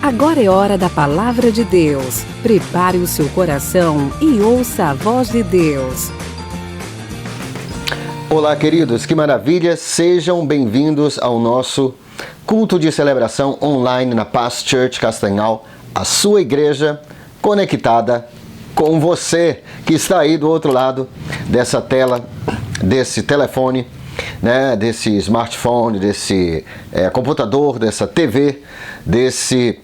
Agora é hora da Palavra de Deus. Prepare o seu coração e ouça a voz de Deus. Olá, queridos, que maravilha! Sejam bem-vindos ao nosso culto de celebração online na Paz Church Castanhal, a sua igreja conectada com você que está aí do outro lado dessa tela, desse telefone, né, desse smartphone, desse computador, dessa TV, desse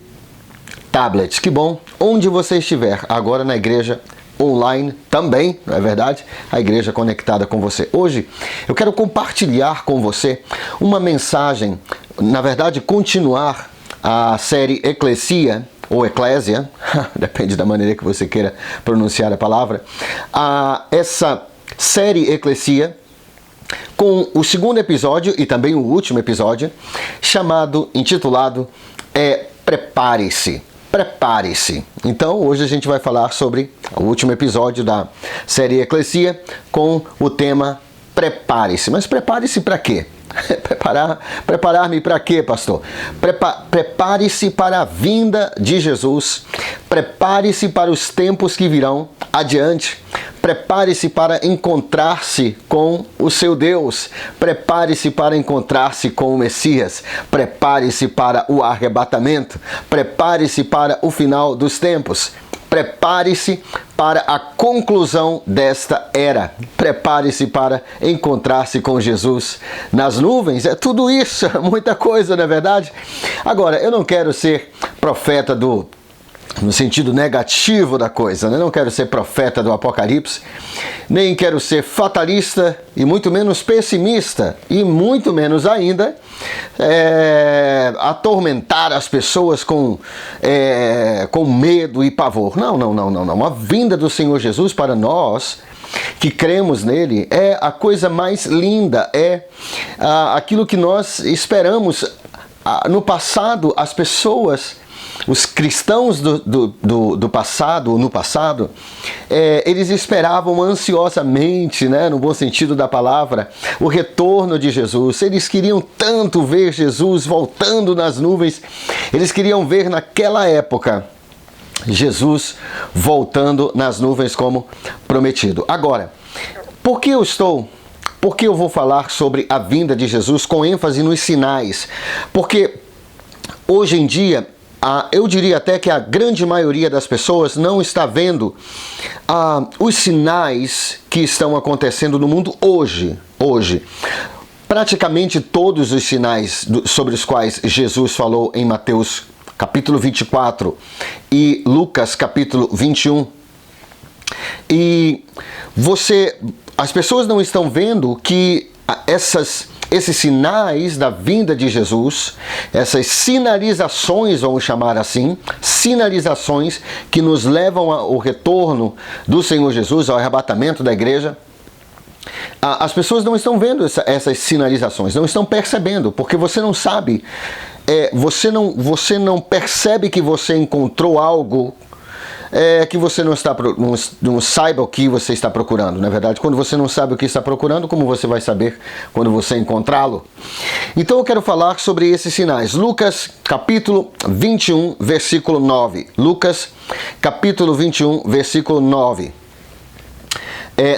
tablet. Que bom, onde você estiver, agora na igreja online também, não é verdade? A igreja conectada com você. Hoje eu quero compartilhar com você uma mensagem, na verdade continuar a série Eclesia, ou Eclésia, depende da maneira que você queira pronunciar a palavra, essa série Eclesia, com o segundo episódio e também o último episódio, intitulado Prepare-se. Prepare-se. Então, hoje a gente vai falar sobre o último episódio da série Eclesia com o tema Prepare-se. Mas prepare-se para quê? Preparar-me para quê, pastor? Prepare-se para a vinda de Jesus. Prepare-se para os tempos que virão adiante. Prepare-se para encontrar-se com o seu Deus. Prepare-se para encontrar-se com o Messias. Prepare-se para o arrebatamento. Prepare-se para o final dos tempos. Prepare-se para a conclusão desta era. Prepare-se para encontrar-se com Jesus nas nuvens. É tudo isso, muita coisa, não é verdade? Agora, eu não quero ser profeta no sentido negativo da coisa, né? Não quero ser profeta do Apocalipse, nem quero ser fatalista e muito menos pessimista e muito menos ainda atormentar as pessoas com medo e pavor. Não. A vinda do Senhor Jesus para nós que cremos nele é a coisa mais linda, aquilo que nós esperamos. No passado, as pessoas, os cristãos do passado, no passado, eles esperavam ansiosamente, né, no bom sentido da palavra, o retorno de Jesus. Eles queriam tanto ver Jesus voltando nas nuvens, eles queriam ver naquela época Jesus voltando nas nuvens como prometido. Agora, por que eu vou falar sobre a vinda de Jesus com ênfase nos sinais? Porque hoje em dia, eu diria até que a grande maioria das pessoas não está vendo os sinais que estão acontecendo no mundo hoje. Praticamente todos os sinais sobre os quais Jesus falou em Mateus capítulo 24 e Lucas capítulo 21. E as pessoas não estão vendo que esses sinais da vinda de Jesus, essas sinalizações, vamos chamar assim, sinalizações que nos levam ao retorno do Senhor Jesus, ao arrebatamento da igreja, as pessoas não estão vendo essas sinalizações, não estão percebendo, porque você não sabe, você não percebe que você encontrou algo que você não saiba o que você está procurando. Na verdade, quando você não sabe o que está procurando, como você vai saber quando você encontrá-lo? Então eu quero falar sobre esses sinais. Lucas capítulo 21, versículo 9. Lucas capítulo 21, versículo 9.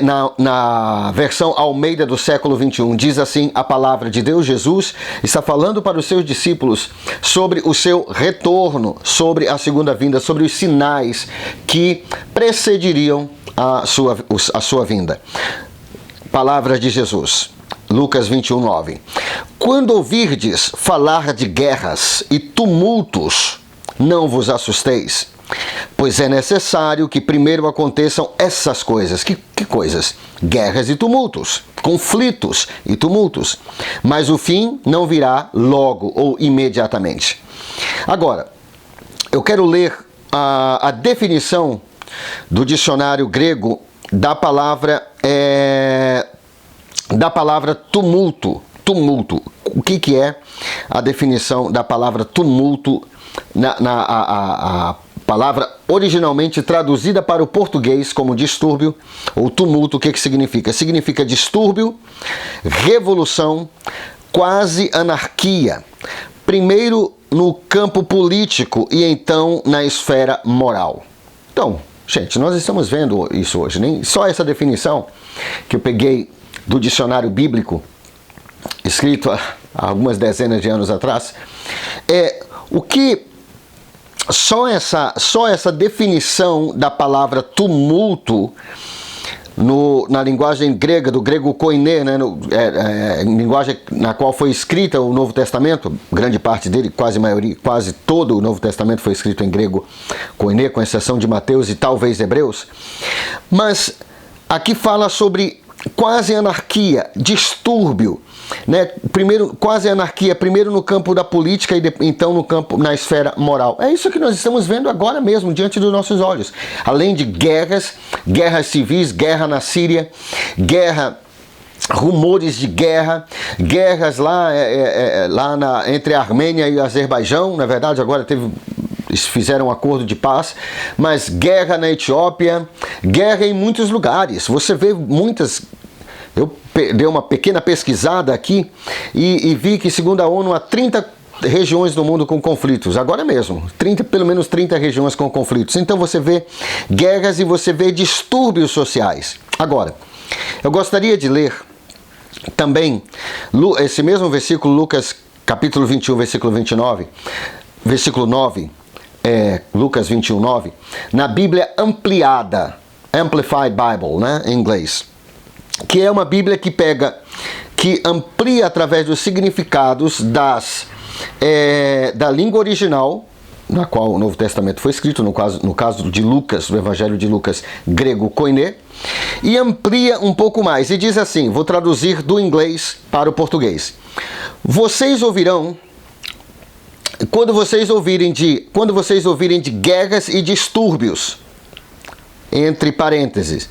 Na versão Almeida do século 21, diz assim a palavra de Deus. Jesus está falando para os seus discípulos sobre o seu retorno, sobre a segunda vinda, sobre os sinais que precederiam a sua vinda. Palavras de Jesus, Lucas 21, 9. Quando ouvirdes falar de guerras e tumultos, não vos assusteis, pois é necessário que primeiro aconteçam essas coisas. Que coisas? Guerras e tumultos, conflitos e tumultos. Mas o fim não virá logo ou imediatamente. Agora, eu quero ler a definição do dicionário grego da palavra tumulto. Tumulto. O que é a definição da palavra tumulto a palavra originalmente traduzida para o português como distúrbio ou tumulto? O que significa? Significa distúrbio, revolução, quase anarquia, primeiro no campo político e então na esfera moral. Então, gente, nós estamos vendo isso hoje, nem só essa definição que eu peguei do dicionário bíblico, escrito há algumas dezenas de anos atrás, o que só essa definição da palavra tumulto na linguagem grega, do grego koiné, né, linguagem na qual foi escrita o Novo Testamento, grande parte dele, quase todo o Novo Testamento foi escrito em grego koiné, com exceção de Mateus e talvez Hebreus. Mas aqui fala sobre quase anarquia, distúrbio, né? Primeiro, quase anarquia, primeiro no campo da política e então na esfera moral. É isso que nós estamos vendo agora mesmo, diante dos nossos olhos. Além de guerras civis, guerra na Síria, rumores de guerras lá entre a Armênia e o Azerbaijão. Na verdade, agora fizeram um acordo de paz, mas guerra na Etiópia, guerra em muitos lugares. Você vê muitas... Eu dei uma pequena pesquisada aqui e vi que, segundo a ONU, há 30 regiões no mundo com conflitos, agora mesmo, pelo menos 30 regiões com conflitos. Então você vê guerras e você vê distúrbios sociais. Agora, eu gostaria de ler também esse mesmo versículo, Lucas capítulo 21, versículo 29, versículo 9, Lucas 21, 9, na Bíblia ampliada, Amplified Bible, né, em inglês, que é uma Bíblia que amplia através dos significados da língua original, na qual o Novo Testamento foi escrito, no caso de Lucas, do Evangelho de Lucas, grego koiné, e amplia um pouco mais, e diz assim, vou traduzir do inglês para o português. Vocês ouvirão, quando vocês ouvirem de guerras e distúrbios, entre parênteses,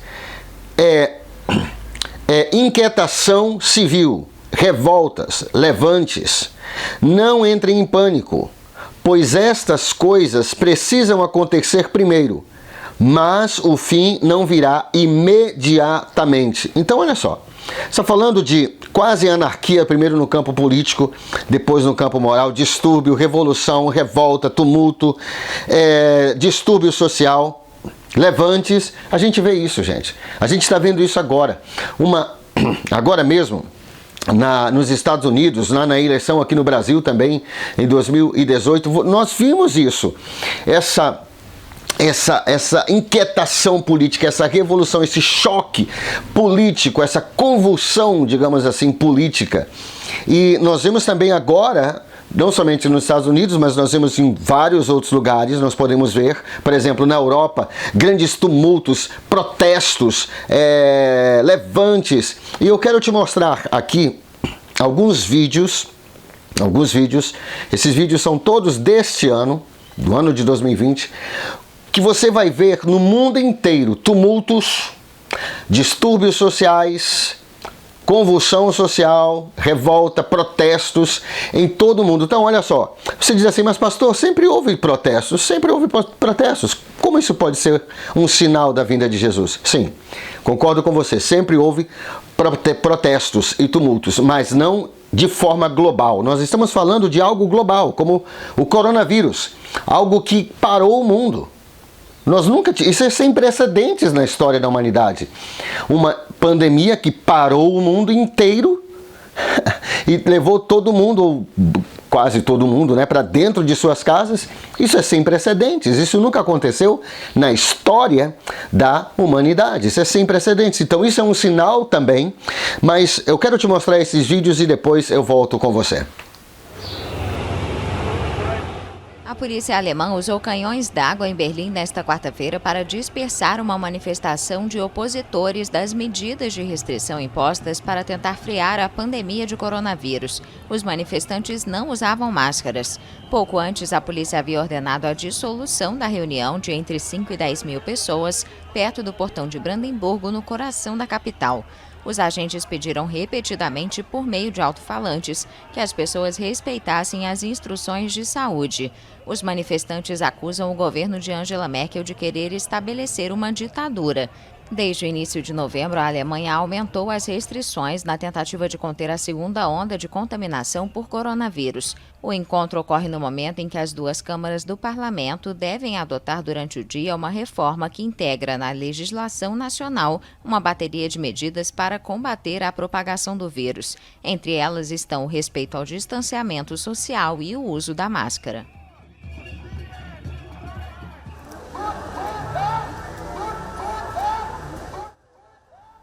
inquietação civil, revoltas, levantes, não entrem em pânico, pois estas coisas precisam acontecer primeiro, mas o fim não virá imediatamente. Então, olha só, está falando de quase anarquia, primeiro no campo político, depois no campo moral, distúrbio, revolução, revolta, tumulto, distúrbio social, levantes. A gente vê isso, gente. A gente está vendo isso agora. Agora mesmo, nos Estados Unidos, lá na eleição aqui no Brasil também, em 2018, nós vimos isso. Essa inquietação política, essa revolução, esse choque político, essa convulsão, digamos assim, política. E nós vemos também agora, não somente nos Estados Unidos, mas nós vemos em vários outros lugares, nós podemos ver, por exemplo, na Europa, grandes tumultos, protestos, levantes. E eu quero te mostrar aqui alguns vídeos. Esses vídeos são todos deste ano, do ano de 2020, que você vai ver no mundo inteiro tumultos, distúrbios sociais, convulsão social, revolta, protestos em todo o mundo. Então, olha só, você diz assim, mas pastor, sempre houve protestos. Como isso pode ser um sinal da vinda de Jesus? Sim, concordo com você, sempre houve protestos e tumultos, mas não de forma global. Nós estamos falando de algo global, como o coronavírus, algo que parou o mundo. Isso é sem precedentes na história da humanidade. Uma pandemia que parou o mundo inteiro e levou todo mundo, ou quase todo mundo, né, para dentro de suas casas. Isso é sem precedentes. Isso nunca aconteceu na história da humanidade. Isso é sem precedentes. Então isso é um sinal também. Mas eu quero te mostrar esses vídeos e depois eu volto com você. A polícia alemã usou canhões d'água em Berlim nesta quarta-feira para dispersar uma manifestação de opositores das medidas de restrição impostas para tentar frear a pandemia de coronavírus. Os manifestantes não usavam máscaras. Pouco antes, a polícia havia ordenado a dissolução da reunião de entre 5 e 10 mil pessoas perto do portão de Brandemburgo, no coração da capital. Os agentes pediram repetidamente, por meio de alto-falantes, que as pessoas respeitassem as instruções de saúde. Os manifestantes acusam o governo de Angela Merkel de querer estabelecer uma ditadura. Desde o início de novembro, a Alemanha aumentou as restrições na tentativa de conter a segunda onda de contaminação por coronavírus. O encontro ocorre no momento em que as duas câmaras do parlamento devem adotar durante o dia uma reforma que integra na legislação nacional uma bateria de medidas para combater a propagação do vírus. Entre elas estão o respeito ao distanciamento social e o uso da máscara.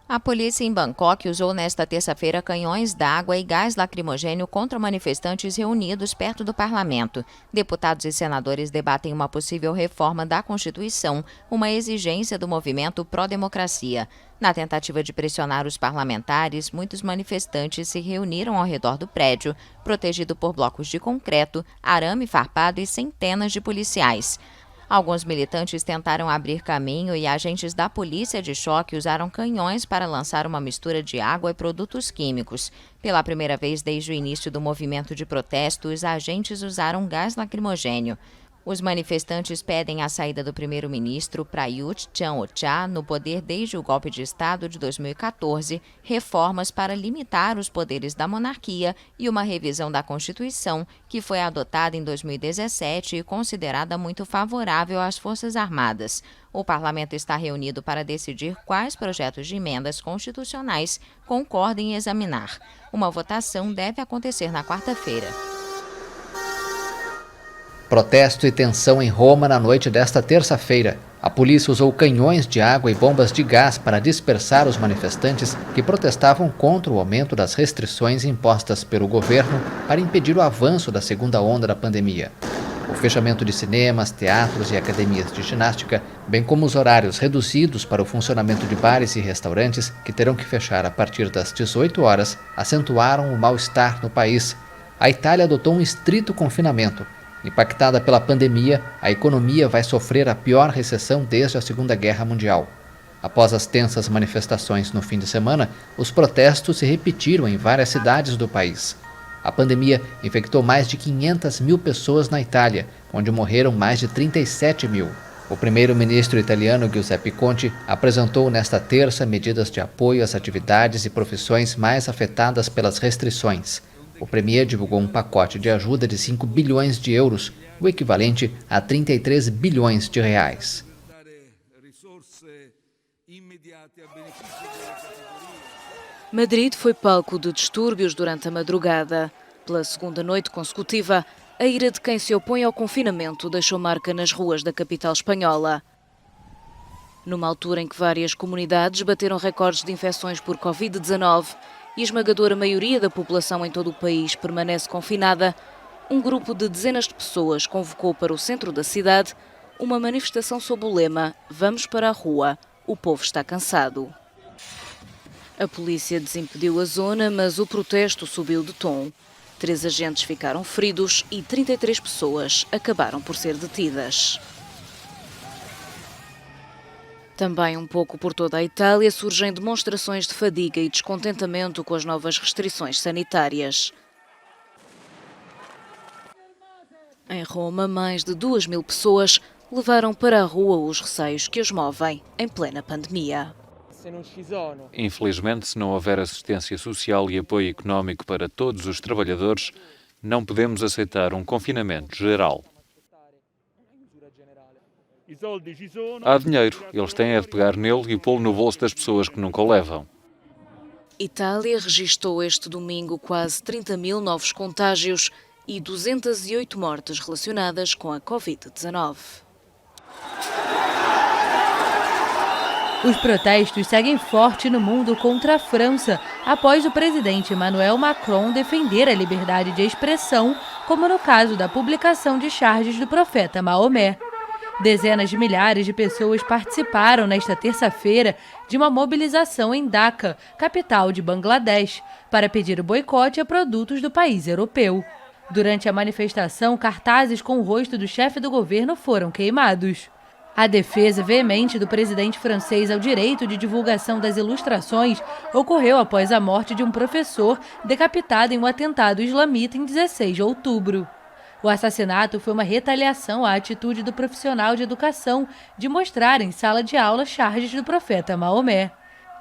A polícia em Bangkok usou nesta terça-feira canhões d'água e gás lacrimogênio contra manifestantes reunidos perto do parlamento. Deputados e senadores debatem uma possível reforma da Constituição, uma exigência do movimento pró-democracia. Na tentativa de pressionar os parlamentares, muitos manifestantes se reuniram ao redor do prédio, protegido por blocos de concreto, arame farpado e centenas de policiais. Alguns militantes tentaram abrir caminho e agentes da polícia de choque usaram canhões para lançar uma mistura de água e produtos químicos. Pela primeira vez desde o início do movimento de protesto, os agentes usaram gás lacrimogênio. Os manifestantes pedem a saída do primeiro-ministro Prayut Chan-o-cha no poder desde o golpe de Estado de 2014, reformas para limitar os poderes da monarquia e uma revisão da Constituição, que foi adotada em 2017 e considerada muito favorável às Forças Armadas. O parlamento está reunido para decidir quais projetos de emendas constitucionais concordem em examinar. Uma votação deve acontecer na quarta-feira. Protesto e tensão em Roma na noite desta terça-feira. A polícia usou canhões de água e bombas de gás para dispersar os manifestantes que protestavam contra o aumento das restrições impostas pelo governo para impedir o avanço da segunda onda da pandemia. O fechamento de cinemas, teatros e academias de ginástica, bem como os horários reduzidos para o funcionamento de bares e restaurantes, que terão que fechar a partir das 18 horas, acentuaram o mal-estar no país. A Itália adotou um estrito confinamento. Impactada pela pandemia, a economia vai sofrer a pior recessão desde a Segunda Guerra Mundial. Após as tensas manifestações no fim de semana, os protestos se repetiram em várias cidades do país. A pandemia infectou mais de 500 mil pessoas na Itália, onde morreram mais de 37 mil. O primeiro-ministro italiano Giuseppe Conte apresentou nesta terça medidas de apoio às atividades e profissões mais afetadas pelas restrições. O premier divulgou um pacote de ajuda de 5 bilhões de euros, o equivalente a 33 bilhões de reais. Madrid foi palco de distúrbios durante a madrugada. Pela segunda noite consecutiva, a ira de quem se opõe ao confinamento deixou marca nas ruas da capital espanhola. Numa altura em que várias comunidades bateram recordes de infecções por Covid-19, e a esmagadora maioria da população em todo o país permanece confinada, um grupo de dezenas de pessoas convocou para o centro da cidade uma manifestação sob o lema "Vamos para a rua, o povo está cansado". A polícia desimpediu a zona, mas o protesto subiu de tom. 3 agentes ficaram feridos e 33 pessoas acabaram por ser detidas. Também um pouco por toda a Itália surgem demonstrações de fadiga e descontentamento com as novas restrições sanitárias. Em Roma, mais de 2.000 pessoas levaram para a rua os receios que os movem em plena pandemia. Infelizmente, se não houver assistência social e apoio económico para todos os trabalhadores, não podemos aceitar um confinamento geral. Há dinheiro, eles têm é de pegar nele e pô-lo no bolso das pessoas que nunca o levam. Itália registou este domingo quase 30.000 novos contágios e 208 mortes relacionadas com a Covid-19. Os protestos seguem forte no mundo contra a França, após o presidente Emmanuel Macron defender a liberdade de expressão, como no caso da publicação de charges do profeta Maomé. Dezenas de milhares de pessoas participaram nesta terça-feira de uma mobilização em Dhaka, capital de Bangladesh, para pedir o boicote a produtos do país europeu. Durante a manifestação, cartazes com o rosto do chefe do governo foram queimados. A defesa veemente do presidente francês ao direito de divulgação das ilustrações ocorreu após a morte de um professor decapitado em um atentado islamita em 16 de outubro. O assassinato foi uma retaliação à atitude do profissional de educação de mostrar em sala de aula charges do profeta Maomé.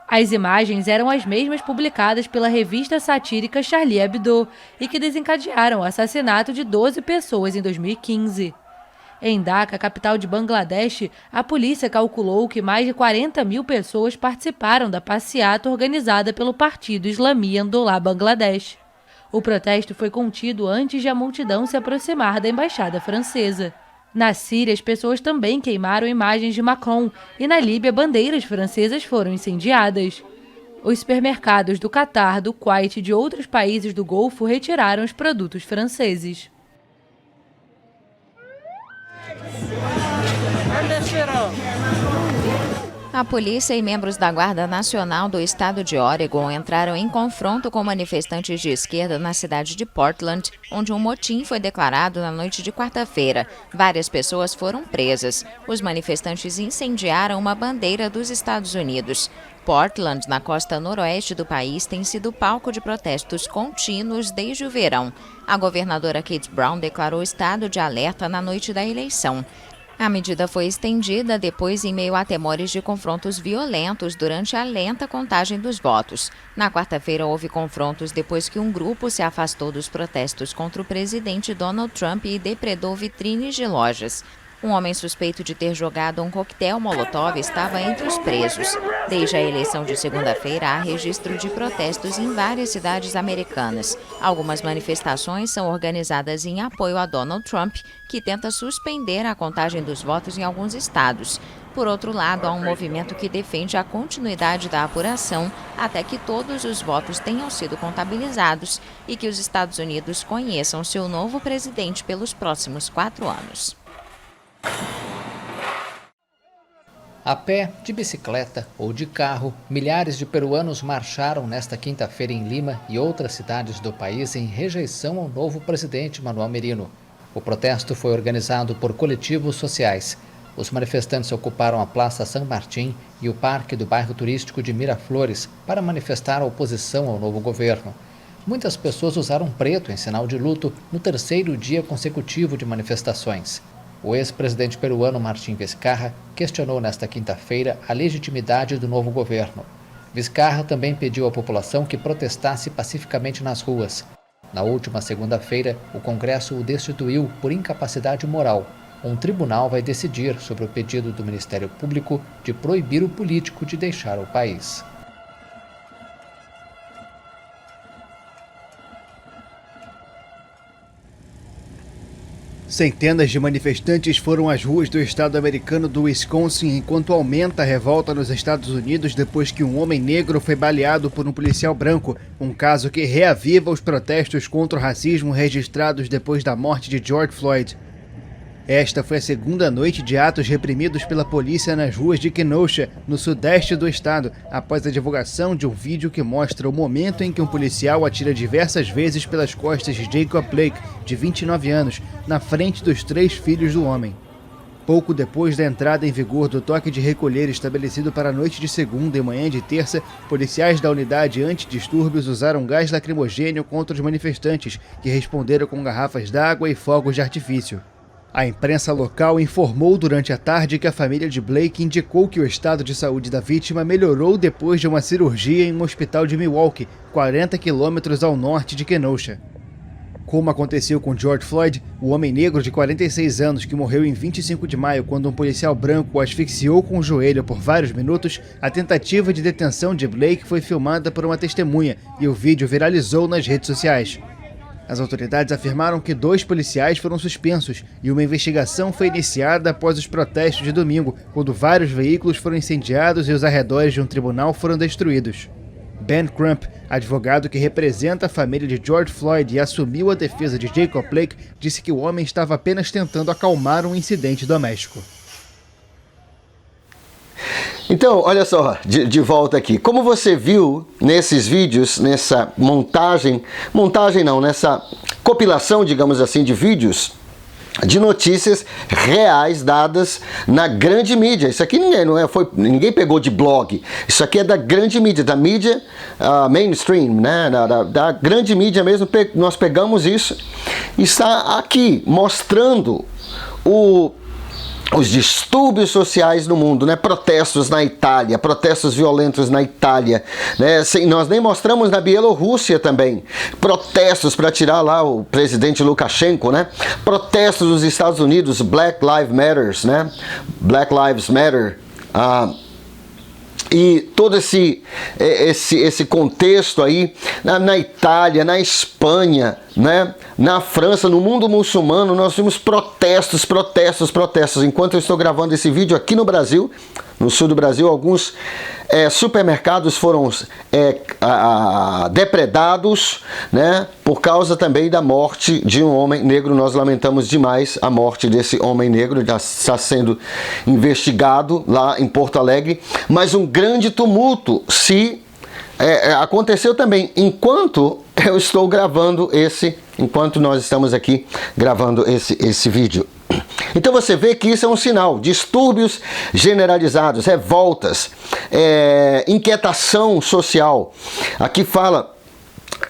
As imagens eram as mesmas publicadas pela revista satírica Charlie Hebdo e que desencadearam o assassinato de 12 pessoas em 2015. Em Dhaka, capital de Bangladesh, a polícia calculou que mais de 40 mil pessoas participaram da passeata organizada pelo Partido Islami Andolá Bangladesh. O protesto foi contido antes de a multidão se aproximar da embaixada francesa. Na Síria, as pessoas também queimaram imagens de Macron e na Líbia, bandeiras francesas foram incendiadas. Os supermercados do Catar, do Kuwait e de outros países do Golfo retiraram os produtos franceses. A polícia e membros da Guarda Nacional do estado de Oregon entraram em confronto com manifestantes de esquerda na cidade de Portland, onde um motim foi declarado na noite de quarta-feira. Várias pessoas foram presas. Os manifestantes incendiaram uma bandeira dos Estados Unidos. Portland, na costa noroeste do país, tem sido palco de protestos contínuos desde o verão. A governadora Kate Brown declarou estado de alerta na noite da eleição. A medida foi estendida depois em meio a temores de confrontos violentos durante a lenta contagem dos votos. Na quarta-feira houve confrontos depois que um grupo se afastou dos protestos contra o presidente Donald Trump e depredou vitrines de lojas. Um homem suspeito de ter jogado um coquetel molotov estava entre os presos. Desde a eleição de segunda-feira, há registro de protestos em várias cidades americanas. Algumas manifestações são organizadas em apoio a Donald Trump, que tenta suspender a contagem dos votos em alguns estados. Por outro lado, há um movimento que defende a continuidade da apuração até que todos os votos tenham sido contabilizados e que os Estados Unidos conheçam seu novo presidente pelos próximos 4 anos. A pé, de bicicleta ou de carro, milhares de peruanos marcharam nesta quinta-feira em Lima e outras cidades do país em rejeição ao novo presidente Manuel Merino. O protesto foi organizado por coletivos sociais. Os manifestantes ocuparam a Praça San Martín e o parque do bairro turístico de Miraflores para manifestar a oposição ao novo governo. Muitas pessoas usaram preto em sinal de luto no terceiro dia consecutivo de manifestações. O ex-presidente peruano Martín Vizcarra questionou nesta quinta-feira a legitimidade do novo governo. Vizcarra também pediu à população que protestasse pacificamente nas ruas. Na última segunda-feira, o Congresso o destituiu por incapacidade moral. Um tribunal vai decidir sobre o pedido do Ministério Público de proibir o político de deixar o país. Centenas de manifestantes foram às ruas do estado americano do Wisconsin enquanto aumenta a revolta nos Estados Unidos depois que um homem negro foi baleado por um policial branco, um caso que reaviva os protestos contra o racismo registrados depois da morte de George Floyd. Esta foi a segunda noite de atos reprimidos pela polícia nas ruas de Kenosha, no sudeste do estado, após a divulgação de um vídeo que mostra o momento em que um policial atira diversas vezes pelas costas de Jacob Blake, de 29 anos, na frente dos 3 filhos do homem. Pouco depois da entrada em vigor do toque de recolher estabelecido para a noite de segunda e manhã de terça, policiais da unidade antidistúrbios usaram gás lacrimogênio contra os manifestantes, que responderam com garrafas d'água e fogos de artifício. A imprensa local informou durante a tarde que a família de Blake indicou que o estado de saúde da vítima melhorou depois de uma cirurgia em um hospital de Milwaukee, 40 quilômetros ao norte de Kenosha. Como aconteceu com George Floyd, o homem negro de 46 anos que morreu em 25 de maio quando um policial branco o asfixiou com o joelho por vários minutos, a tentativa de detenção de Blake foi filmada por uma testemunha e o vídeo viralizou nas redes sociais. As autoridades afirmaram que 2 policiais foram suspensos e uma investigação foi iniciada após os protestos de domingo, quando vários veículos foram incendiados e os arredores de um tribunal foram destruídos. Ben Crump, advogado que representa a família de George Floyd e assumiu a defesa de Jacob Blake, disse que o homem estava apenas tentando acalmar um incidente doméstico. Então, olha só, de volta aqui. Como você viu nesses vídeos, nessa nessa compilação, digamos assim, de vídeos, de notícias reais dadas na grande mídia. Isso aqui ninguém pegou de blog. Isso aqui é da grande mídia, da mídia mainstream, né? Da grande mídia mesmo. Nós pegamos isso e está aqui mostrando os distúrbios sociais no mundo, né? Protestos na Itália, protestos violentos na Itália, né? Nós nem mostramos na Bielorrússia também, protestos para tirar lá o presidente Lukashenko, né? Protestos nos Estados Unidos, Black Lives Matter, né? Black Lives Matter, e todo esse contexto aí na Itália, na Espanha, né? Na França, no mundo muçulmano, nós vimos protestos. Enquanto eu estou gravando esse vídeo aqui no Brasil, no sul do Brasil, alguns supermercados foram depredados, né? Por causa também da morte de um homem negro. Nós lamentamos demais a morte desse homem negro, já está sendo investigado lá em Porto Alegre, mas um grande tumulto aconteceu também enquanto eu estou gravando enquanto nós estamos aqui gravando esse vídeo. Então você vê que isso é um sinal, distúrbios generalizados, revoltas, inquietação social. Aqui fala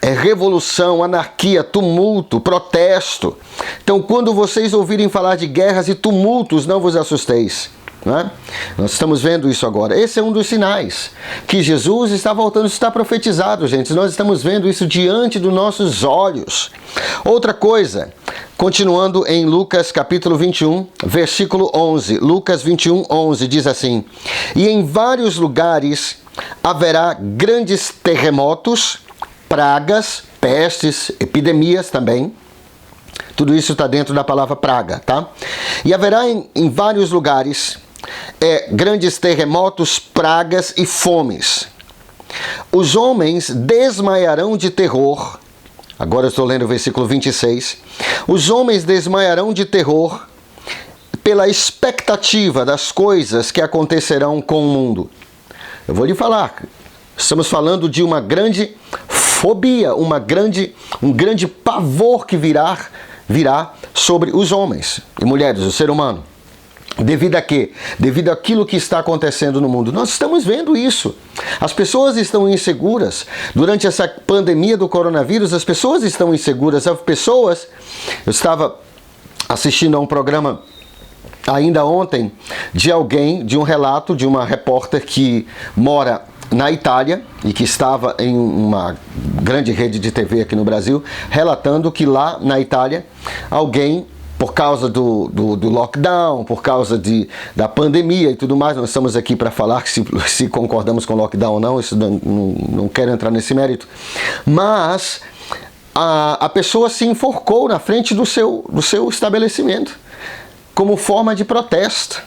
revolução, anarquia, tumulto, protesto. Então quando vocês ouvirem falar de guerras e tumultos, não vos assusteis. Né? Nós estamos vendo isso agora. Esse é um dos sinais que Jesus está voltando. Isso está profetizado, gente. Nós estamos vendo isso diante dos nossos olhos. Outra coisa, continuando em Lucas capítulo 21, versículo 11. Lucas 21, 11 diz assim: e em vários lugares haverá grandes terremotos, pragas, pestes, epidemias também. Tudo isso está dentro da palavra praga, tá? E haverá em vários lugares grandes terremotos, pragas e fomes. Os homens desmaiarão de terror. Agora eu estou lendo o versículo 26. Os homens desmaiarão de terror pela expectativa das coisas que acontecerão com o mundo. Eu vou lhe falar. Estamos falando de uma grande fobia, um grande pavor que virá sobre os homens e mulheres, o ser humano. Devido a quê? Devido àquilo que está acontecendo no mundo. Nós estamos vendo isso. As pessoas estão inseguras. Durante essa pandemia do coronavírus, as pessoas estão inseguras. Eu estava assistindo a um programa ainda ontem de um relato de uma repórter que mora na Itália e que estava em uma grande rede de TV aqui no Brasil, relatando que lá na Itália alguém, por causa do lockdown, por causa da pandemia e tudo mais, nós estamos aqui para falar se concordamos com o lockdown ou não, isso não quero entrar nesse mérito, mas a pessoa se enforcou na frente do seu estabelecimento como forma de protesto.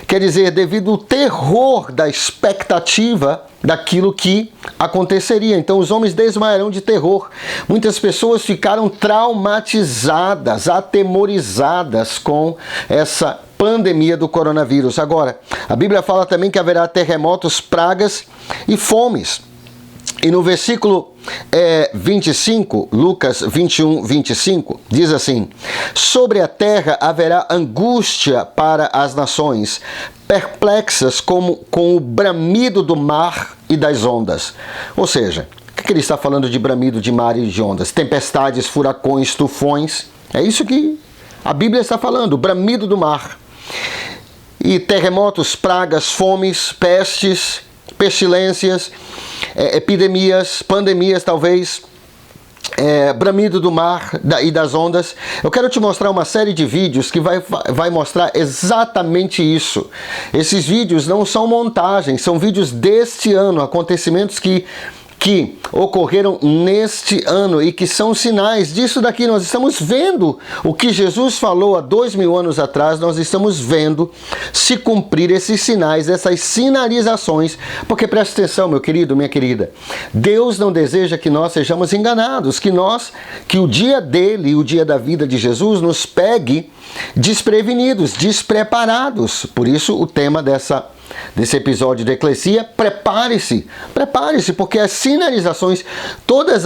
Quer dizer, devido ao terror da expectativa daquilo que aconteceria. Então os homens desmaiarão de terror. Muitas pessoas ficaram traumatizadas, atemorizadas com essa pandemia do coronavírus. Agora, a Bíblia fala também que haverá terremotos, pragas e fomes. E no versículo 25, Lucas 21, 25, diz assim: sobre a terra haverá angústia para as nações, perplexas com o bramido do mar e das ondas. Ou seja, o que ele está falando de bramido de mar e de ondas? Tempestades, furacões, tufões. É isso que a Bíblia está falando, o bramido do mar. E terremotos, pragas, fomes, pestes, pestilências, epidemias, pandemias talvez, bramido do mar e das ondas. Eu quero te mostrar uma série de vídeos que vai mostrar exatamente isso. Esses vídeos não são montagens, são vídeos deste ano, acontecimentos que ocorreram neste ano e que são sinais disso daqui. Nós estamos vendo o que Jesus falou há 2000 anos atrás, nós estamos vendo se cumprir esses sinais, essas sinalizações, porque presta atenção, meu querido, minha querida, Deus não deseja que nós sejamos enganados, que o dia dele, o dia da vida de Jesus nos pegue desprevenidos, despreparados. Por isso o tema dessa desse episódio de Eclesia, prepare-se, porque as sinalizações, todos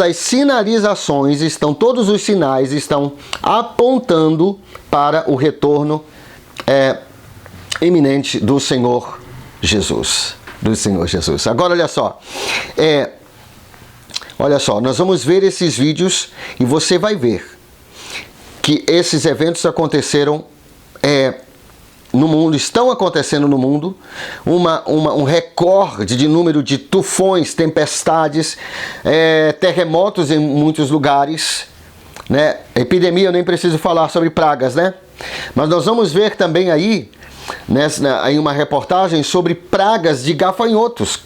os sinais estão apontando para o retorno iminente do Senhor Jesus. Agora, olha só, nós vamos ver esses vídeos e você vai ver que esses eventos aconteceram no mundo, estão acontecendo no mundo, um recorde de número de tufões, tempestades, terremotos em muitos lugares, né? Epidemia, eu nem preciso falar sobre pragas, né? Mas nós vamos ver também aí uma reportagem sobre pragas de gafanhotos,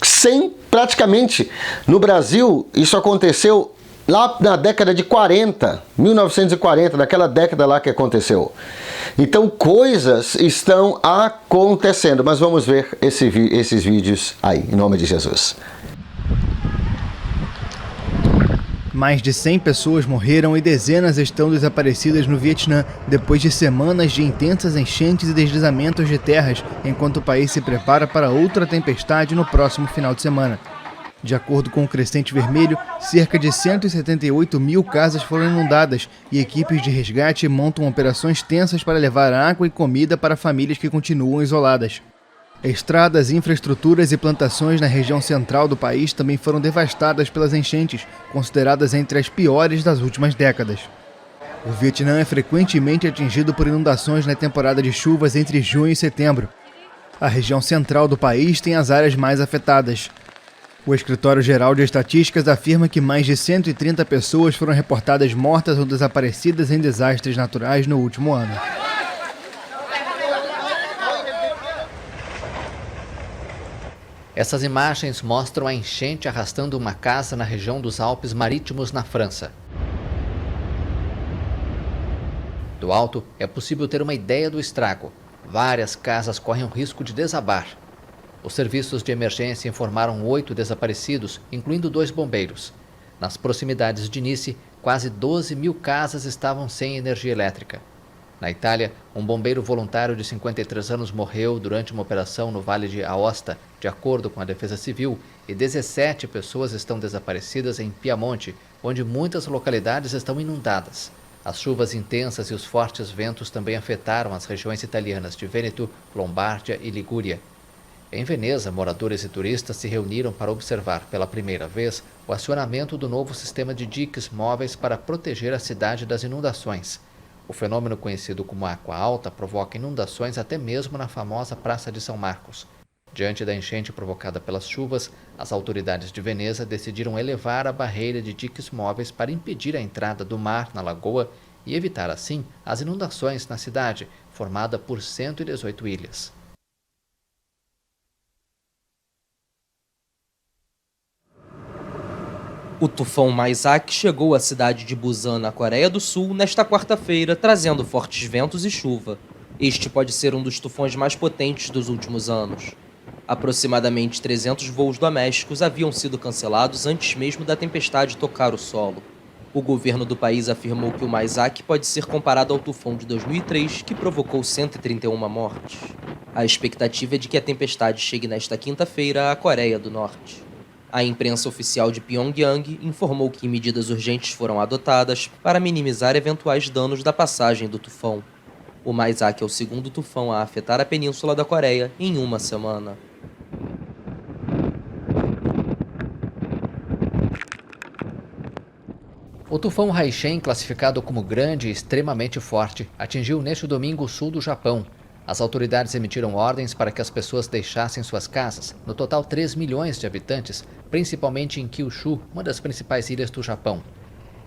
praticamente no Brasil. Isso aconteceu lá na década de 1940, naquela década lá que aconteceu. Então coisas estão acontecendo, mas vamos ver esses vídeos aí, em nome de Jesus. Mais de 100 pessoas morreram e dezenas estão desaparecidas no Vietnã depois de semanas de intensas enchentes e deslizamentos de terras, enquanto o país se prepara para outra tempestade no próximo final de semana. De acordo com o Crescente Vermelho, cerca de 178 mil casas foram inundadas e equipes de resgate montam operações tensas para levar água e comida para famílias que continuam isoladas. Estradas, infraestruturas e plantações na região central do país também foram devastadas pelas enchentes, consideradas entre as piores das últimas décadas. O Vietnã é frequentemente atingido por inundações na temporada de chuvas entre junho e setembro. A região central do país tem as áreas mais afetadas. O Escritório Geral de Estatísticas afirma que mais de 130 pessoas foram reportadas mortas ou desaparecidas em desastres naturais no último ano. Essas imagens mostram a enchente arrastando uma casa na região dos Alpes Marítimos, na França. Do alto, é possível ter uma ideia do estrago. Várias casas correm o risco de desabar. Os serviços de emergência informaram 8 desaparecidos, incluindo 2 bombeiros. Nas proximidades de Nice, quase 12 mil casas estavam sem energia elétrica. Na Itália, um bombeiro voluntário de 53 anos morreu durante uma operação no Vale de Aosta, de acordo com a Defesa Civil, e 17 pessoas estão desaparecidas em Piemonte, onde muitas localidades estão inundadas. As chuvas intensas e os fortes ventos também afetaram as regiões italianas de Vêneto, Lombardia e Ligúria. Em Veneza, moradores e turistas se reuniram para observar pela primeira vez o acionamento do novo sistema de diques móveis para proteger a cidade das inundações. O fenômeno conhecido como água alta provoca inundações até mesmo na famosa Praça de São Marcos. Diante da enchente provocada pelas chuvas, as autoridades de Veneza decidiram elevar a barreira de diques móveis para impedir a entrada do mar na lagoa e evitar, assim, as inundações na cidade, formada por 118 ilhas. O tufão Maysak chegou à cidade de Busan, na Coreia do Sul, nesta quarta-feira, trazendo fortes ventos e chuva. Este pode ser um dos tufões mais potentes dos últimos anos. Aproximadamente 300 voos domésticos haviam sido cancelados antes mesmo da tempestade tocar o solo. O governo do país afirmou que o Maysak pode ser comparado ao tufão de 2003, que provocou 131 mortes. A expectativa é de que a tempestade chegue nesta quinta-feira à Coreia do Norte. A imprensa oficial de Pyongyang informou que medidas urgentes foram adotadas para minimizar eventuais danos da passagem do tufão. O Maysak é o segundo tufão a afetar a península da Coreia em uma semana. O tufão Haishen, classificado como grande e extremamente forte, atingiu neste domingo o sul do Japão. As autoridades emitiram ordens para que as pessoas deixassem suas casas, no total 3 milhões de habitantes, principalmente em Kyushu, uma das principais ilhas do Japão.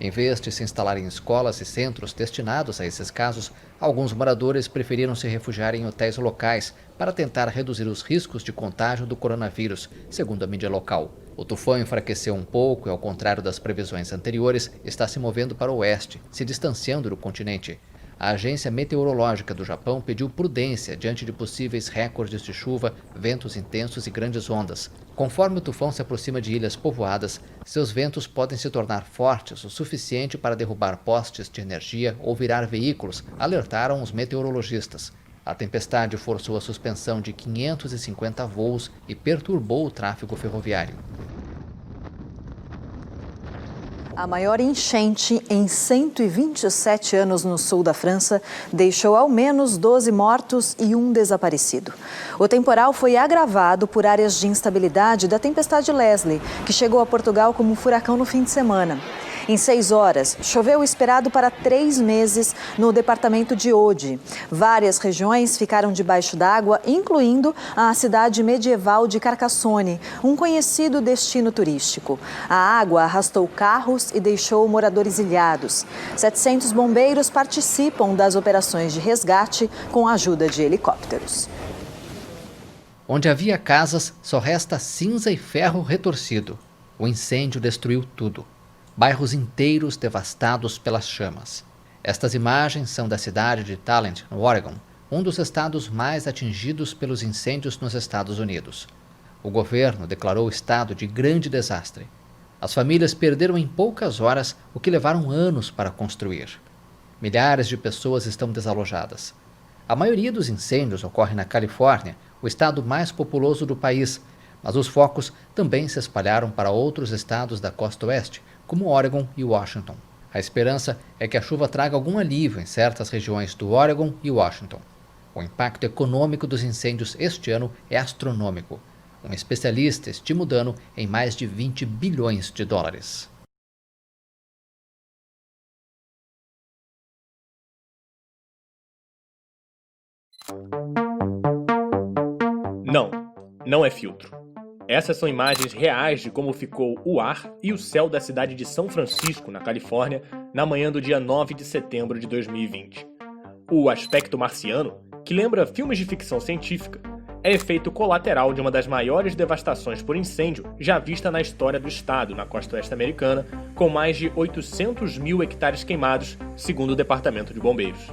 Em vez de se instalar em escolas e centros destinados a esses casos, alguns moradores preferiram se refugiar em hotéis locais para tentar reduzir os riscos de contágio do coronavírus, segundo a mídia local. O tufão enfraqueceu um pouco e, ao contrário das previsões anteriores, está se movendo para o oeste, se distanciando do continente. A Agência Meteorológica do Japão pediu prudência diante de possíveis recordes de chuva, ventos intensos e grandes ondas. Conforme o tufão se aproxima de ilhas povoadas, seus ventos podem se tornar fortes o suficiente para derrubar postes de energia ou virar veículos, alertaram os meteorologistas. A tempestade forçou a suspensão de 550 voos e perturbou o tráfego ferroviário. A maior enchente em 127 anos no sul da França deixou ao menos 12 mortos e um desaparecido. O temporal foi agravado por áreas de instabilidade da tempestade Leslie, que chegou a Portugal como um furacão no fim de semana. Em 6 horas, choveu o esperado para 3 meses no departamento de Aude. Várias regiões ficaram debaixo d'água, incluindo a cidade medieval de Carcassonne, um conhecido destino turístico. A água arrastou carros e deixou moradores ilhados. 700 bombeiros participam das operações de resgate com a ajuda de helicópteros. Onde havia casas, só resta cinza e ferro retorcido. O incêndio destruiu tudo. Bairros inteiros devastados pelas chamas. Estas imagens são da cidade de Talent, no Oregon, um dos estados mais atingidos pelos incêndios nos Estados Unidos. O governo declarou estado de grande desastre. As famílias perderam em poucas horas o que levaram anos para construir. Milhares de pessoas estão desalojadas. A maioria dos incêndios ocorre na Califórnia, o estado mais populoso do país, mas os focos também se espalharam para outros estados da costa oeste, como Oregon e Washington. A esperança é que a chuva traga algum alívio em certas regiões do Oregon e Washington. O impacto econômico dos incêndios este ano é astronômico. Um especialista estima o dano em mais de 20 bilhões de dólares. Não é filtro. Essas são imagens reais de como ficou o ar e o céu da cidade de São Francisco, na Califórnia, na manhã do dia 9 de setembro de 2020. O aspecto marciano, que lembra filmes de ficção científica, é efeito colateral de uma das maiores devastações por incêndio já vista na história do estado, na costa oeste americana, com mais de 800 mil hectares queimados, segundo o Departamento de Bombeiros.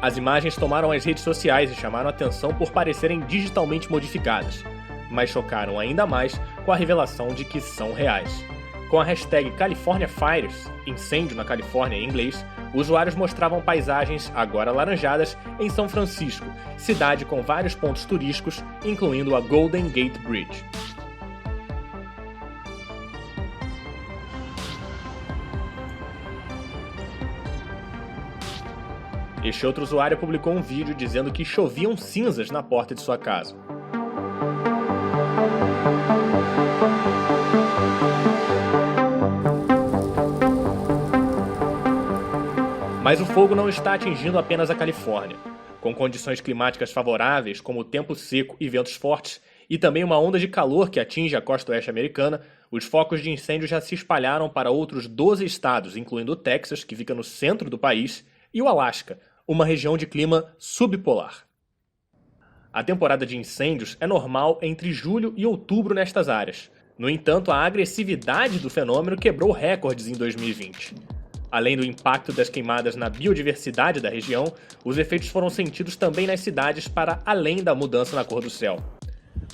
As imagens tomaram as redes sociais e chamaram a atenção por parecerem digitalmente modificadas, mas chocaram ainda mais com a revelação de que são reais. Com a hashtag California Fires, incêndio na Califórnia em inglês, usuários mostravam paisagens agora alaranjadas em São Francisco, cidade com vários pontos turísticos, incluindo a Golden Gate Bridge. Este outro usuário publicou um vídeo dizendo que choviam cinzas na porta de sua casa. Mas o fogo não está atingindo apenas a Califórnia. Com condições climáticas favoráveis, como tempo seco e ventos fortes, e também uma onda de calor que atinge a costa oeste americana, os focos de incêndio já se espalharam para outros 12 estados, incluindo o Texas, que fica no centro do país, e o Alasca, uma região de clima subpolar. A temporada de incêndios é normal entre julho e outubro nestas áreas. No entanto, a agressividade do fenômeno quebrou recordes em 2020. Além do impacto das queimadas na biodiversidade da região, os efeitos foram sentidos também nas cidades para além da mudança na cor do céu.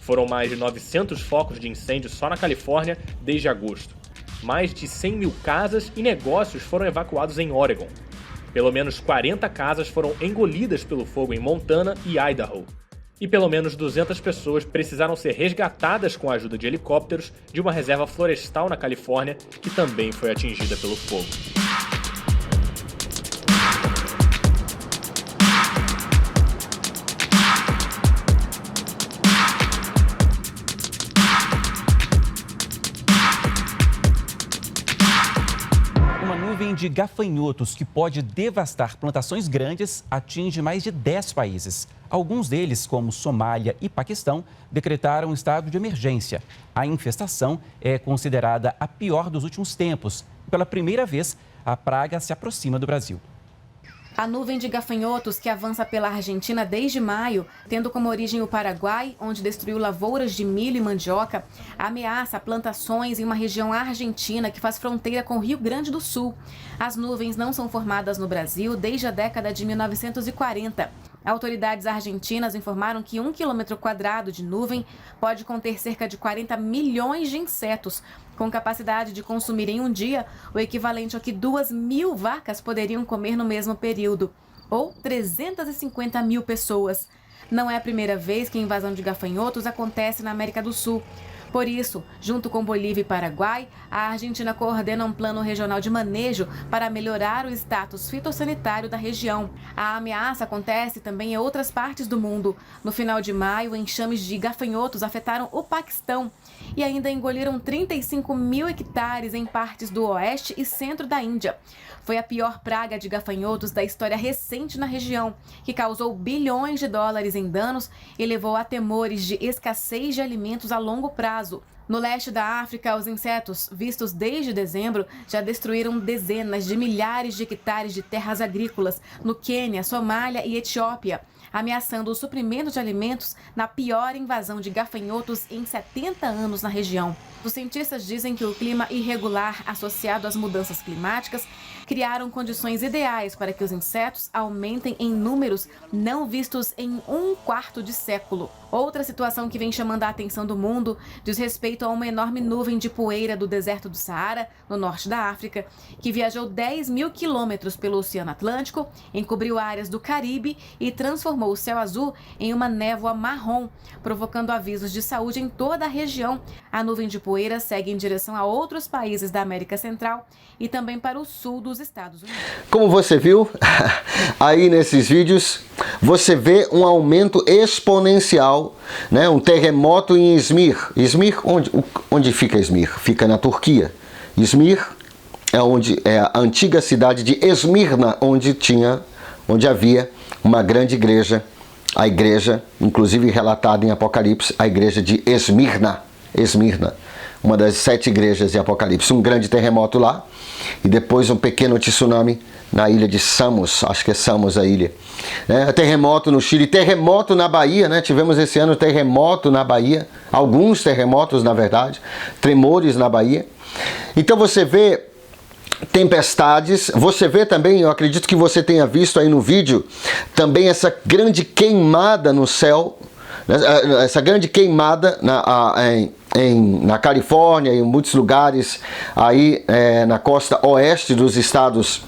Foram mais de 900 focos de incêndio só na Califórnia desde agosto. Mais de 100 mil casas e negócios foram evacuados em Oregon. Pelo menos 40 casas foram engolidas pelo fogo em Montana e Idaho. E pelo menos 200 pessoas precisaram ser resgatadas com a ajuda de helicópteros de uma reserva florestal na Califórnia, que também foi atingida pelo fogo. De gafanhotos que pode devastar plantações grandes atinge mais de 10 países. Alguns deles, como Somália e Paquistão, decretaram estado de emergência. A infestação é considerada a pior dos últimos tempos. Pela primeira vez, a praga se aproxima do Brasil. A nuvem de gafanhotos que avança pela Argentina desde maio, tendo como origem o Paraguai, onde destruiu lavouras de milho e mandioca, ameaça plantações em uma região argentina que faz fronteira com o Rio Grande do Sul. As nuvens não são formadas no Brasil desde a década de 1940. Autoridades argentinas informaram que 1 quilômetro quadrado de nuvem pode conter cerca de 40 milhões de insetos, com capacidade de consumir em um dia o equivalente ao que 2.000 vacas poderiam comer no mesmo período, ou 350 mil pessoas. Não é a primeira vez que a invasão de gafanhotos acontece na América do Sul. Por isso, junto com Bolívia e Paraguai, a Argentina coordena um plano regional de manejo para melhorar o status fitossanitário da região. A ameaça acontece também em outras partes do mundo. No final de maio, enxames de gafanhotos afetaram o Paquistão e ainda engoliram 35 mil hectares em partes do oeste e centro da Índia. Foi a pior praga de gafanhotos da história recente na região, que causou bilhões de dólares em danos e levou a temores de escassez de alimentos a longo prazo. No leste da África, os insetos, vistos desde dezembro, já destruíram dezenas de milhares de hectares de terras agrícolas no Quênia, Somália e Etiópia, ameaçando o suprimento de alimentos na pior invasão de gafanhotos em 70 anos na região. Os cientistas dizem que o clima irregular associado às mudanças climáticas criaram condições ideais para que os insetos aumentem em números não vistos em um quarto de século. Outra situação que vem chamando a atenção do mundo diz respeito a uma enorme nuvem de poeira do deserto do Saara, no norte da África, que viajou 10.000 quilômetros pelo Oceano Atlântico, encobriu áreas do Caribe e transformou o céu azul em uma névoa marrom, provocando avisos de saúde em toda a região. A nuvem de poeira segue em direção a outros países da América Central e também para o sul dos Estados Unidos. Como você viu aí nesses vídeos, você vê um aumento exponencial, né? Um terremoto em Izmir. Izmir, onde fica Izmir? Fica na Turquia. Izmir é a antiga cidade de Esmirna, onde havia uma grande igreja, a igreja, inclusive relatada em Apocalipse, a igreja de Esmirna, uma das 7 igrejas de Apocalipse. Um grande terremoto lá e depois um pequeno tsunami na ilha de Samos, acho que é Samos a ilha. Terremoto no Chile, terremoto na Bahia, né? Tivemos esse ano terremoto na Bahia, alguns terremotos na verdade, tremores na Bahia. Então você vê tempestades, você vê também, eu acredito que você tenha visto aí no vídeo, também essa grande queimada no céu, essa grande queimada na Califórnia e em muitos lugares aí na costa oeste dos Estados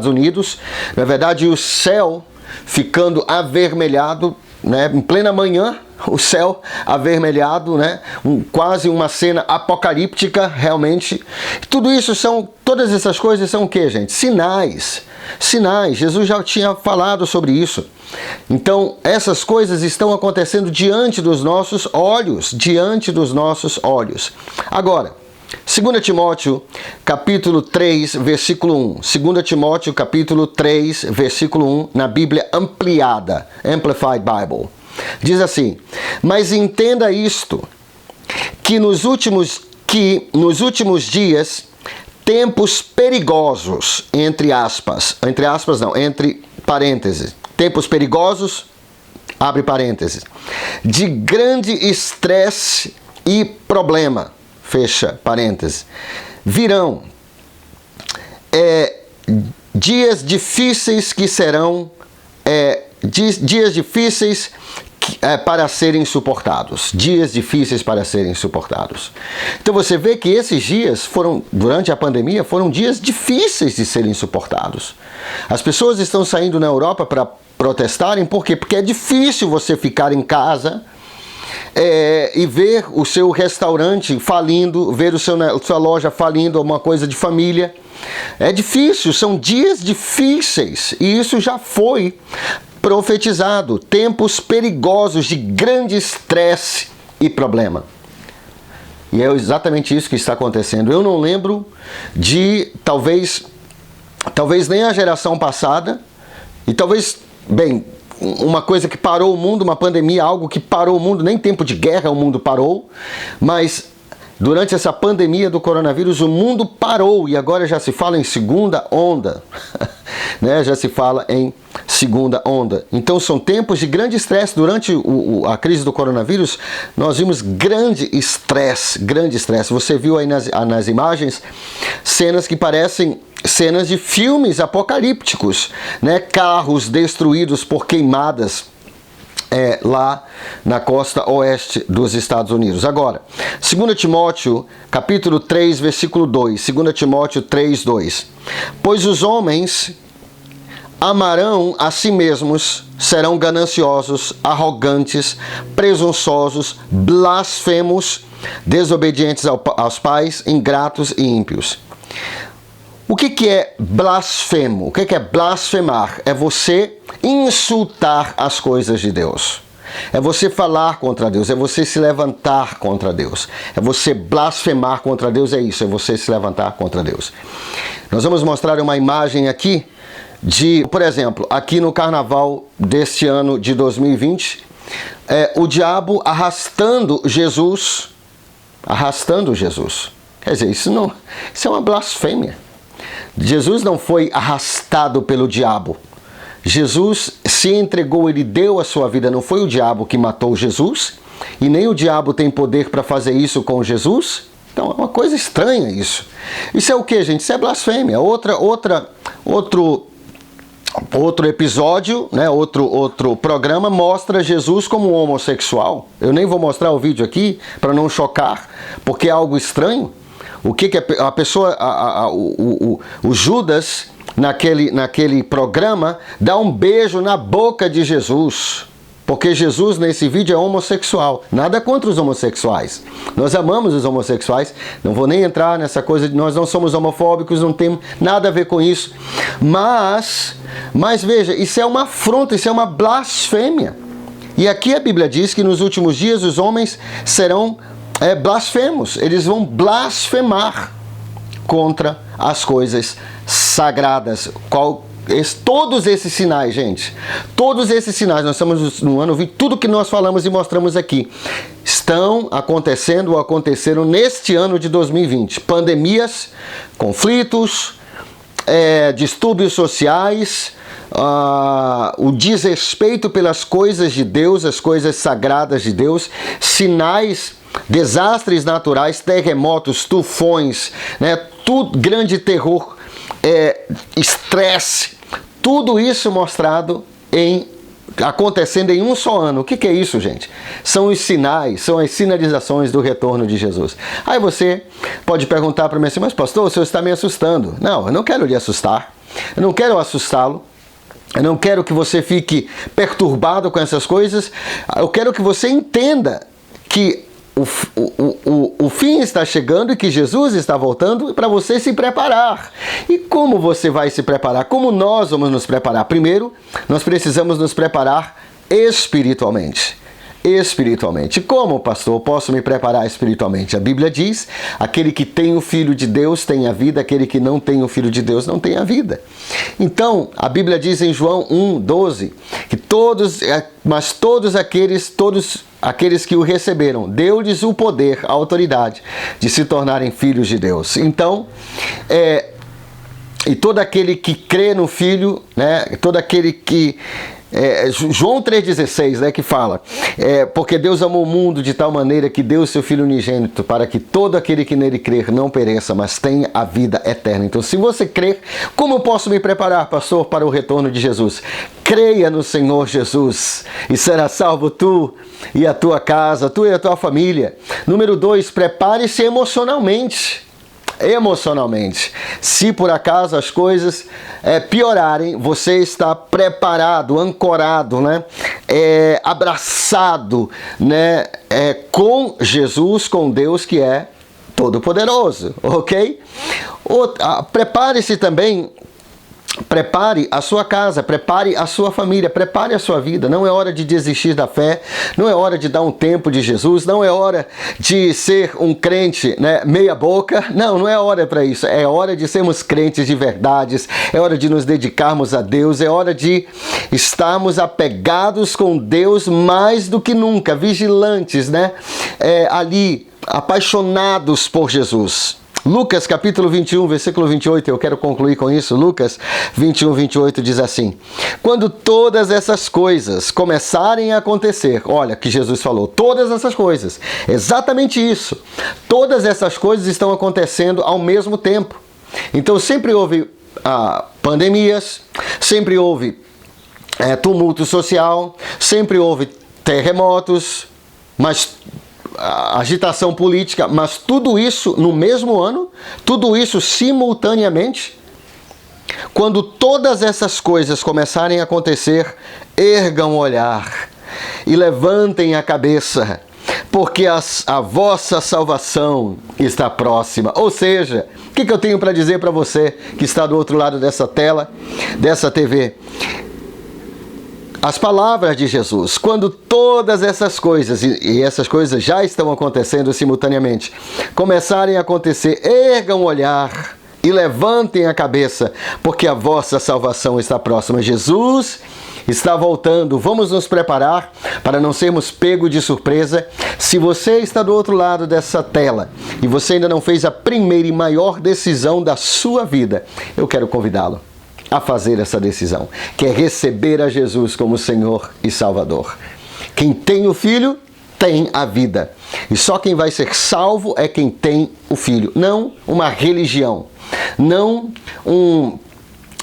Unidos. Na verdade, o céu ficando avermelhado, né, em plena manhã, o céu avermelhado, né, quase uma cena apocalíptica, realmente. Todas essas coisas são o que, gente? Sinais. Jesus já tinha falado sobre isso. Então, essas coisas estão acontecendo diante dos nossos olhos, Agora, 2 Timóteo, capítulo 3, versículo 1. 2 Timóteo, capítulo 3, versículo 1, na Bíblia ampliada, Amplified Bible. Diz assim: mas entenda isto, que nos últimos dias, tempos perigosos, entre parênteses, tempos perigosos, abre parênteses, de grande estresse e problema, fecha parênteses, virão dias difíceis que serão dias difíceis para serem suportados. Então você vê que esses dias durante a pandemia, foram dias difíceis de serem suportados. As pessoas estão saindo na Europa para protestarem, por quê? Porque é difícil você ficar em casa e ver o seu restaurante falindo, ver sua loja falindo, alguma coisa de família. É difícil, são dias difíceis, e isso já foi profetizado, tempos perigosos de grande estresse e problema. E é exatamente isso que está acontecendo. Eu não lembro de, talvez nem a geração passada, e talvez, uma coisa que parou o mundo, uma pandemia, algo que parou o mundo, nem tempo de guerra o mundo parou, mas durante essa pandemia do coronavírus, o mundo parou e agora já se fala em segunda onda. Né? Já se fala em segunda onda. Então são tempos de grande estresse. Durante a crise do coronavírus, nós vimos grande estresse. Você viu aí nas imagens cenas que parecem cenas de filmes apocalípticos, né? Carros destruídos por queimadas lá na costa oeste dos Estados Unidos. Agora, 2 Timóteo, capítulo 3, versículo 2. 2 Timóteo 3, 2. Pois os homens amarão a si mesmos, serão gananciosos, arrogantes, presunçosos, blasfemos, desobedientes aos pais, ingratos e ímpios. O que é blasfemo? O que é blasfemar? É você insultar as coisas de Deus. É você falar contra Deus, é você se levantar contra Deus. É você blasfemar contra Deus, é isso, é você se levantar contra Deus. Nós vamos mostrar uma imagem aqui por exemplo, aqui no carnaval deste ano de 2020, o diabo arrastando Jesus. Quer dizer, isso é uma blasfêmia. Jesus não foi arrastado pelo diabo. Jesus se entregou, ele deu a sua vida. Não foi o diabo que matou Jesus, e nem o diabo tem poder para fazer isso com Jesus. Então é uma coisa estranha isso. Isso é o que, gente? Isso é blasfêmia. Outro episódio, né, outro programa mostra Jesus como um homossexual. Eu nem vou mostrar o vídeo aqui para não chocar, porque é algo estranho. O que a pessoa, o Judas, naquele programa, dá um beijo na boca de Jesus. Porque Jesus nesse vídeo é homossexual. Nada contra os homossexuais. Nós amamos os homossexuais. Não vou nem entrar nessa coisa de nós não somos homofóbicos, não temos nada a ver com isso. Mas veja, isso é uma afronta, isso é uma blasfêmia. E aqui a Bíblia diz que nos últimos dias os homens serão blasfemos. Eles vão blasfemar contra as coisas sagradas. Todos esses sinais, gente, todos esses sinais, nós estamos no ano 20, tudo que nós falamos e mostramos aqui, estão acontecendo ou aconteceram neste ano de 2020. Pandemias, conflitos, distúrbios sociais, o desrespeito pelas coisas de Deus, as coisas sagradas de Deus, sinais, desastres naturais, terremotos, tufões, né, tudo, grande terror, estresse, tudo isso mostrado acontecendo em um só ano. O que é isso, gente? São os sinais, são as sinalizações do retorno de Jesus. Aí você pode perguntar para mim assim, mas pastor, o senhor está me assustando. Não, eu não quero lhe assustar, eu não quero assustá-lo, eu não quero que você fique perturbado com essas coisas, eu quero que você entenda que o fim está chegando e que Jesus está voltando para você se preparar. E como você vai se preparar? Como nós vamos nos preparar? Primeiro, nós precisamos nos preparar espiritualmente. Como, pastor, posso me preparar espiritualmente? A Bíblia diz, aquele que tem o Filho de Deus tem a vida, aquele que não tem o Filho de Deus não tem a vida. Então, a Bíblia diz em João 1,12, que todos aqueles que o receberam, deu-lhes o poder, a autoridade de se tornarem filhos de Deus. Então, e todo aquele que crê no Filho, né, todo aquele que... João 3,16, né, que fala, porque Deus amou o mundo de tal maneira que deu o seu Filho unigênito para que todo aquele que nele crer não pereça, mas tenha a vida eterna. Então, se você crer, como eu posso me preparar, pastor, para o retorno de Jesus? Creia no Senhor Jesus e será salvo tu e a tua casa, tu e a tua família. Número 2, prepare-se emocionalmente. Se por acaso as coisas piorarem, você está preparado, ancorado, né? Abraçado, né? Com Jesus, com Deus que é todo-poderoso, ok? Prepare-se também. Prepare a sua casa, prepare a sua família, prepare a sua vida. Não é hora de desistir da fé, não é hora de dar um tempo de Jesus, não é hora de ser um crente, né, meia boca. Não é hora para isso. É hora de sermos crentes de verdades, é hora de nos dedicarmos a Deus, é hora de estarmos apegados com Deus mais do que nunca, vigilantes, né? Ali apaixonados por Jesus. Lucas capítulo 21, versículo 28, eu quero concluir com isso. Lucas 21, 28 diz assim: quando todas essas coisas começarem a acontecer, olha que Jesus falou, todas essas coisas, exatamente isso, todas essas coisas estão acontecendo ao mesmo tempo. Então sempre houve pandemias, sempre houve tumulto social, sempre houve terremotos, mas agitação política, mas tudo isso no mesmo ano, tudo isso simultaneamente. Quando todas essas coisas começarem a acontecer, ergam o olhar e levantem a cabeça, porque a vossa salvação está próxima. Ou seja, o que eu tenho para dizer para você que está do outro lado dessa tela, dessa TV? As palavras de Jesus, quando todas essas coisas, e essas coisas já estão acontecendo simultaneamente, começarem a acontecer, ergam o olhar e levantem a cabeça, porque a vossa salvação está próxima. Jesus está voltando. Vamos nos preparar para não sermos pegos de surpresa. Se você está do outro lado dessa tela e você ainda não fez a primeira e maior decisão da sua vida, eu quero convidá-lo a fazer essa decisão, que é receber a Jesus como Senhor e Salvador. Quem tem o Filho tem a vida. E só quem vai ser salvo é quem tem o Filho. Não uma religião, não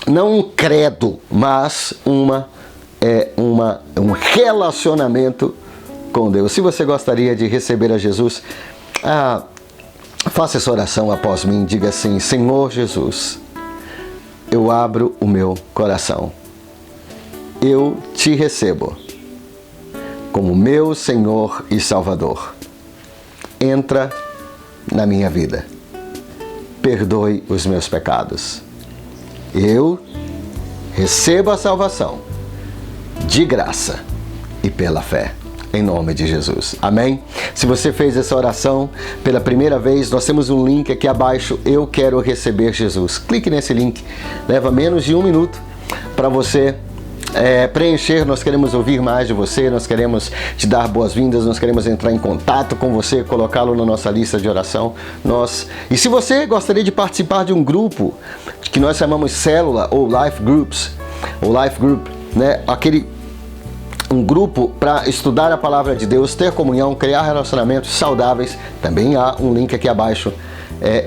um credo, mas um relacionamento com Deus. Se você gostaria de receber a Jesus, faça essa oração após mim. Diga assim: Senhor Jesus, eu abro o meu coração. Eu te recebo como meu Senhor e Salvador. Entra na minha vida. Perdoe os meus pecados. Eu recebo a salvação de graça e pela fé. Em nome de Jesus. Amém? Se você fez essa oração pela primeira vez, nós temos um link aqui abaixo. Eu quero receber Jesus. Clique nesse link. Leva menos de 1 minuto para você preencher. Nós queremos ouvir mais de você. Nós queremos te dar boas-vindas. Nós queremos entrar em contato com você, colocá-lo na nossa lista de oração. E se você gostaria de participar de um grupo que nós chamamos Célula ou Life Groups, né? Um grupo para estudar a palavra de Deus, ter comunhão, criar relacionamentos saudáveis, também há um link aqui abaixo.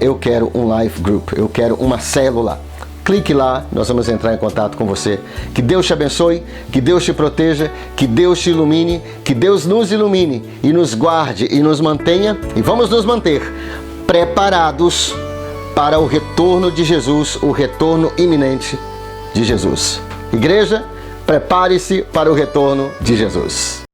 Eu quero um life group, eu quero uma célula. Clique lá, nós vamos entrar em contato com você. Que Deus te abençoe, que Deus te proteja, que Deus te ilumine, que Deus nos ilumine e nos guarde e nos mantenha, e vamos nos manter preparados para o retorno de Jesus, o retorno iminente de Jesus. Igreja, prepare-se para o retorno de Jesus.